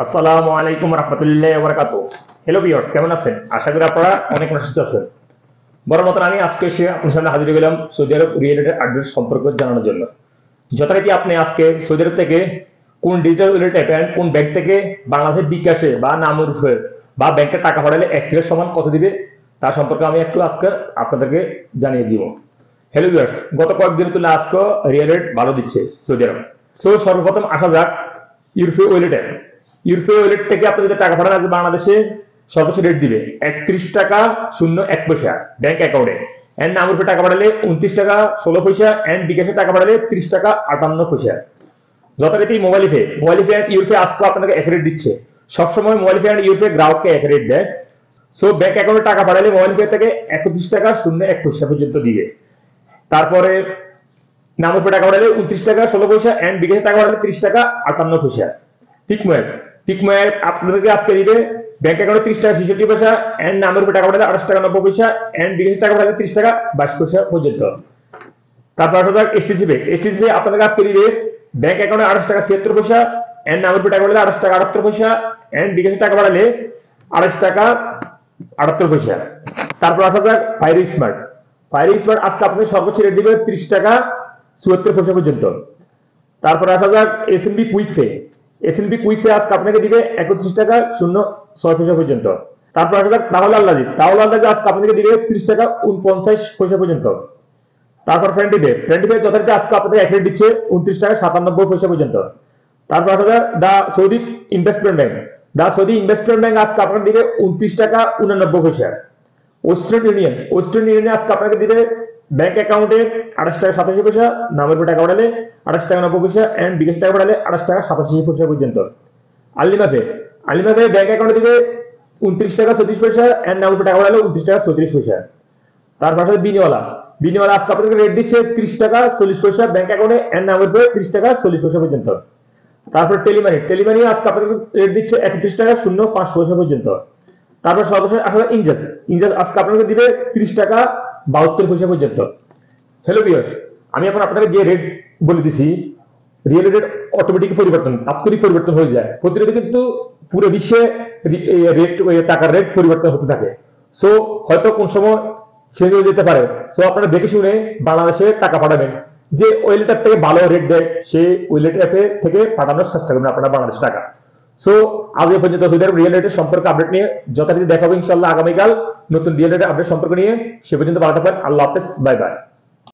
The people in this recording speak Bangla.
আসসালামু আলাইকুম রহমতুল্লাহ বরকাত। হ্যালো ভিউয়ার্স, কেমন আছেন? আশা করি আপনারা অনেক সুস্থ আছেন। বড় মতন আমি আজকে এসে আপনার সামনে হাজির হলাম সৌদি আরব রিয়েলিটির আপডেট সম্পর্কে জানানোর জন্য। যথারীতি আপনি আজকে সৌদি আরব থেকে কোন ডিজিটাল ওয়ালেট অ্যাপেন কোন ব্যাংক থেকে বাংলাদেশের বিকাশে বা নামরূপে বা ব্যাংকে টাকা পাঠালে 1 থেকে সমান কত দিবে তার সম্পর্কে আমি একটু আজকে আপনাদেরকে জানিয়ে দিব। হ্যালো ভিউয়ার্স, গত কয়েকদিন তুলে আজকে রিয়েলিট ভালো দিচ্ছে সৌদি আরব। সো সর্বপ্রথম আসা যাক ইউরোপীয় ওয়ালেটে। ইউরোপীয় ওয়ালেট থেকে আপনি যদি টাকা পাঠান, আজ বাংলাদেশে সর্বোচ্চ রেট দিবে 31 টাকা 01 পয়সা ব্যাংক অ্যাকাউন্টে। এন্ড নামরূপে টাকা পাঠালে 29 টাকা 16 পয়সা এন্ড বিকাশে টাকা পাঠালে 30 টাকা 58 পয়সা। যথারীতি মোবাইল পে এন্ড ইউরোপে আজকে আপনাকে এক রেট দিচ্ছে। সবসময় মোবাইল পে এন্ড ইউরোপে গ্রাহককে এক রেট দেয়। সো ব্যাংক অ্যাকাউন্টে টাকা পাঠালে মোবাইল পে থেকে 31 টাকা 01 পয়সা পর্যন্ত দিবে। তারপরে নামরূপে টাকা পাঠালে 29 টাকা 16 পয়সা এন্ড বিকাশে টাকা পাঠালে 30 টাকা 58 পয়সা। টিকময়ের আপনাদেরকে আজকে দিবে ব্যাংক অ্যাকাউন্টে 30 টাকা 66 পয়সা এন্ড নামরূপে টাকা পাঠালে 28 টাকা 90 পয়সা এন্ড বিকাশে টাকা পাঠালে 30 টাকা 22 পয়সা পর্যন্ত। তারপর আসা যাক এসটিসি আপনাদের আজকে দিবে ব্যাংক অ্যাকাউন্টে 28 টাকা 76 পয়সা এন্ড নামরূপে টাকা পাঠালে 28 টাকা 78 পয়সা এন্ড বিকাশে টাকা পাঠালে 28 টাকা 78 পয়সা। তারপর আসা যাক ফায়ার স্মার্ট আজকে আপনাদের সর্বোচ্চ রেট দিবে 30 টাকা 74 পয়সা পর্যন্ত। তারপর আসা যাক এসএনবি কুইক পে আজকে আপনাকে দিবে 31 টাকা 06 পয়সা পর্যন্ত। তারপর আসা যাক তাহলে আল্লাজি আজকে আপনাকে দিবে 30 টাকা 49 পয়সা পর্যন্ত। তারপর ফ্রেন্ডলি পে যথারীতি আজকে আপনাদের এক রেট দিচ্ছে 29 টাকা 97 পয়সা পর্যন্ত। তারপর আসা যাক দা সৌদি ইনভেস্টমেন্ট ব্যাংক আজকে আপনাকে দিবে 29 টাকা 89 পয়সা। ওয়েস্টার্ন ইউনিয়ন আজকে আপনাকে দিবে ব্যাংক অ্যাকাউন্টে 28 টাকা 87 পয়সা, নামের টাকা পাঠালে 28 টাকা 90 পয়সা এন্ড বিকাশ টাকা পাঠালে 28 টাকা 87 পয়সা পর্যন্ত। আলিমা পে ব্যাংক অ্যাকাউন্টে দিবে 29 টাকা 34 পয়সা এন্ড নামের টাকা পাঠালে 29 টাকা 34 পয়সা। তারপর আসলে বিনিওয়ালা আজকে আপনাকে রেট দিচ্ছে 30 টাকা 40 পয়সা ব্যাংক অ্যাকাউন্টে এন্ড নামের 30 টাকা 40 পয়সা পর্যন্ত। তারপর টেলিমানি আজকে আপনাকে রেট দিচ্ছে 31 টাকা 05 পয়সা পর্যন্ত। তারপর সর্বশেষ আসলে ইনজাস আজকে আপনাকে দিবে 30 টাকা 72 পয়সা পর্যন্ত। হ্যালো ভিউয়ার্স, আমি এখন আপনাকে যে রেট বলে দিছি রিয়েল রেট অটোমেটিক তাৎক্ষণিক পরিবর্তন হয়ে যায়। প্রতিনিয়ত কিন্তু পুরো বিশ্বে রেট টাকার রেট পরিবর্তন হতে থাকে। সো হয়তো কোন সময় চেঞ্জ হয়ে যেতে পারে। সো আপনারা দেখে শুনে বাংলাদেশে টাকা পাঠাবেন। যে ওয়েলেটার থেকে ভালো রেট দেয় সেই ওয়েলেট অ্যাপে থেকে পাঠানোর চেষ্টা করবেন আপনারা বাংলাদেশ টাকা। সো আজ এই পর্যন্ত রিয়েল রেটের সম্পর্কে আপডেট নিয়ে যথারীতি দেখাবো ইনশাআল্লাহ আগামীকাল নতুন রিয়েল রেটের আপডেট সম্পর্ক নিয়ে। সে পর্যন্ত ভালো থাকবেন। আল্লাহ হাফেজ, বাই বাই।